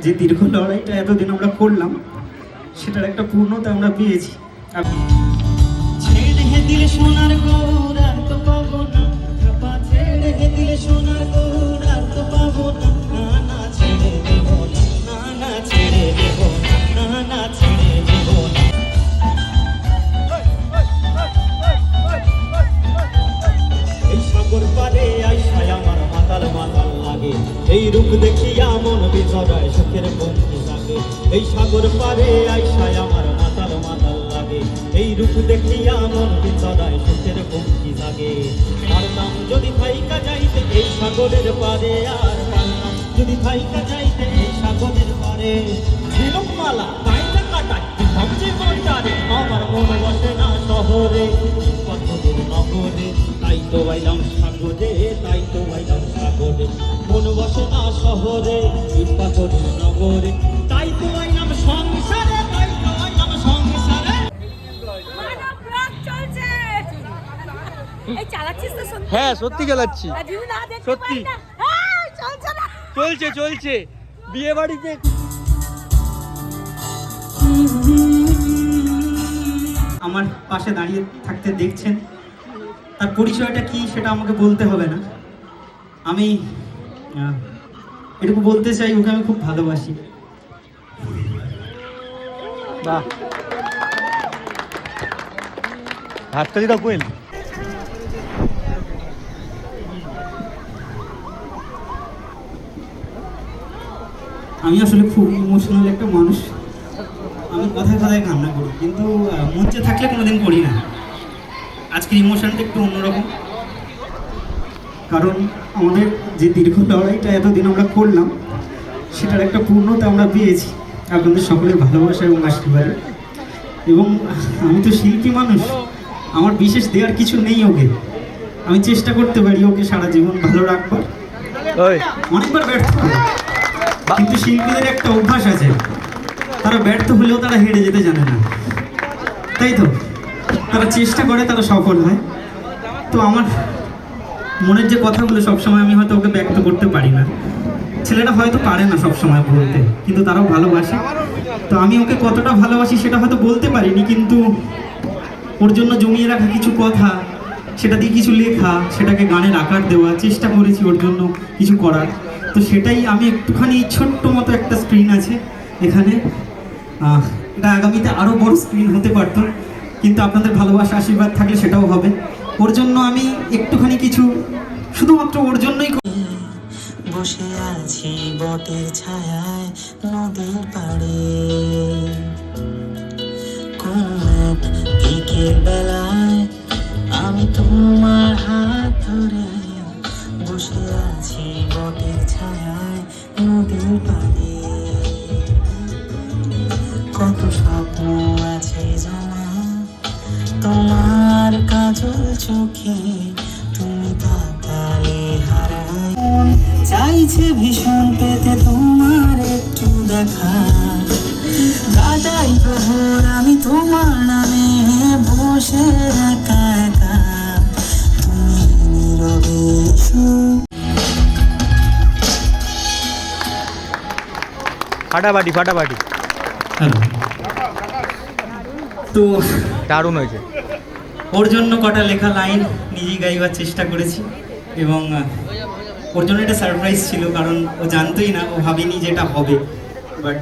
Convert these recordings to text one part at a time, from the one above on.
যে দীর্ঘ লড়াইটা এতদিন আমরা করলাম সেটার একটা পূর্ণতা আমরা পেয়েছি। ছেড়ে দিলে সোনার গৌর আর তো পাবো না, ছেড়ে দিলে সোনার গৌর আর তো পাবো না, না ছেড়ে দেব না, না ছেড়ে দেব না, না ছেড়ে দেব না। এই সাগর পারে আইসায় আমার মাতাল মাতাল লাগে, এই রূপ দেখিয়া মন বিজড়ায় সুখের বন্ধু লাগে। এই সাগর পারে আইসায় আমার মাতাল মাতাল লাগে, এই রূপ দেখিয়া মন বিজড়ায় সুখের বন্ধু লাগে। পারতাম যদি থাইকা যাইতে এই সাগরের পারে, আর পারতাম যদি থাইকা যাইতে এই সাগরের পারে। ঝিনুকমালা পাইটা কাটাই ভাবছে মনটারে, আমার মন বসে না শহরে পাথরের নগরে, তাই তো আইলাম সাগরে, তাই তো আইলাম সাগরে। মন বসে না শহরে পাথরের নগরে, তাই তো আইলাম সংসারে, তাই তো আইলাম সংসারে। হ্যাঁ সত্যি চালাচ্ছি, সত্যি চলছে চলছে বিয়ে বাড়িতে। আমার পাশে দাঁড়িয়ে থাকতে দেখছেন, তার পরিচয়টা কি সেটা আমাকে বলতে হবে না। আমি এটুকু বলতে চাই, ওকে আমি খুব ভালোবাসি। বাহ, হাততালি দাও কোয়েল। আমি আসলে খুব ইমোশনাল একটা মানুষ, আমি কথায় কথায় কান্না করি, কিন্তু মঞ্চে থাকলে কোনোদিন করি না। আজকের ইমোশনটা একটু অন্যরকম, কারণ আমাদের যে দীর্ঘ লড়াইটা এতদিন আমরা করলাম সেটার একটা পূর্ণতা আমরা পেয়েছি আপনাদের সকলের ভালোবাসা এবং আশীর্বাদে। এবং আমি তো শিল্পী মানুষ, আমার বিশেষ দেওয়ার কিছু নেই ওকে। আমি চেষ্টা করতে পারি ওকে সারা জীবন ভালো রাখবার, অনেকবার ব্যর্থ করি, কিন্তু শিল্পীদের একটা অভ্যাস আছে, তারা ব্যর্থ হলেও তারা হেরে যেতে জানে না, তাই তো তারা চেষ্টা করে, তারা সফল হয়। তো আমার মনের যে কথাগুলো সবসময় আমি হয়তো ওকে ব্যক্ত করতে পারি না, ছেলেরা হয়তো পারে না সবসময় বলতে, কিন্তু তারাও ভালোবাসে। তো আমি ওকে কতটা ভালোবাসি সেটা হয়তো বলতে পারিনি, কিন্তু ওর জন্য জমিয়ে রাখা কিছু কথা, সেটা দিয়ে কিছু লেখা, সেটাকে গানের আকার দেওয়া, চেষ্টা করেছি ওর জন্য কিছু করার। তো সেটাই আমি একটুখানি ছোট্ট মতো একটা স্ক্রিন আছে এখানে, এটা আগামীতে আরও বড় স্ক্রিন হতে পারতো, কিন্তু আপনাদের ভালোবাসা আশীর্বাদ থাকলে সেটাও হবে। ওর জন্য আমি একটুখানি কিছু শুধুমাত্র ওর জন্যই বসে আছি বটের ছায়ায় নদীর পাড়ে, কোন বিকেল বেলায় আমি তোমার হাত ধরে বসে আছি বটের ছায়ায় নদীর পাড়ে। কত স্বপ্ন আছে জমা তোমার কাজল চোখে, তুমি তাকালে হারাই, চাইছে ভীষণ পেতে তোমার একটু দেখা, কাটাই প্রহর আমি তোমার নামে বসে একা একা, তুমি নীরবে ফাটাফাটি ফাটাফাটি। তো দারুণ হয়েছে। ওর জন্য কটা লেখা লাইন নিজেই গাইবার চেষ্টা করেছি, এবং ওর জন্য এটা সারপ্রাইজ ছিল, কারণ ও জানতোই না, ও ভাবেনি যেটা হবে। বাট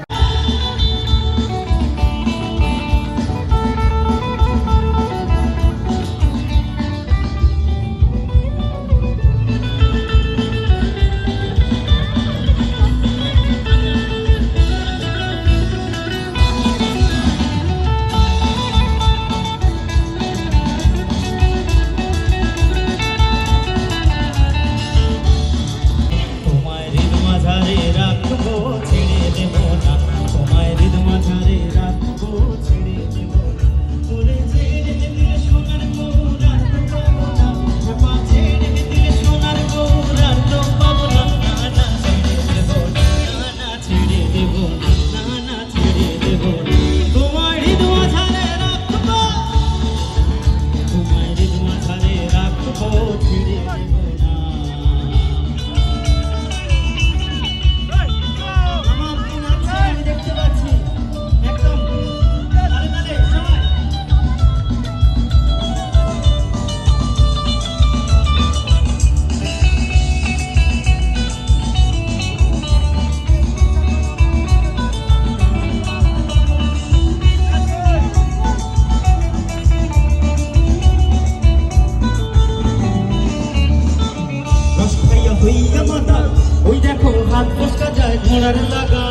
ঘোড়ার লাগা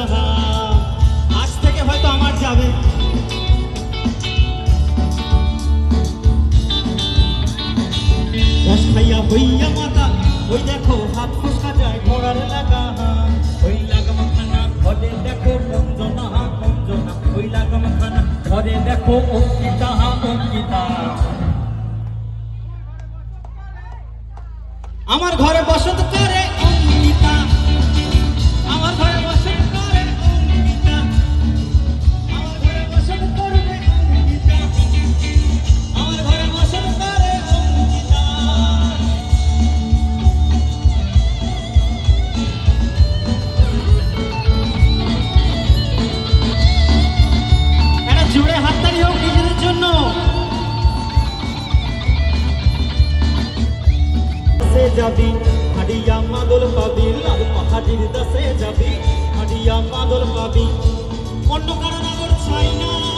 আজ থেকে হয়তো আমার যাবে। রস খাইয়া হইয়া মাতা ওই দেখো হাত ফুসকা যায় ঘোড়ার লাগা ওই লাগাম খানা ঘরে দেখো অঞ্জনা অঞ্জনা ওই লাগাম খানা ঘরে দেখো অঙ্কিতা অঙ্কিতা। আমার ঘরে বসত করে অঙ্কিতা আমার ঘরে বসত করে অঙ্কিতা আমার ঘরে বসত করবে অঙ্কিতা আমার ঘরে বসত করে অঙ্কিতা। একটা জোরে হাততালি হোক নিজেদের জন্য। যাবি হাডিয়া মাদল পাবি লাল পাহাড়ির দাসে যাবি হাডিয়া মাদল পাবি অন্য কারণ আগর চাই না।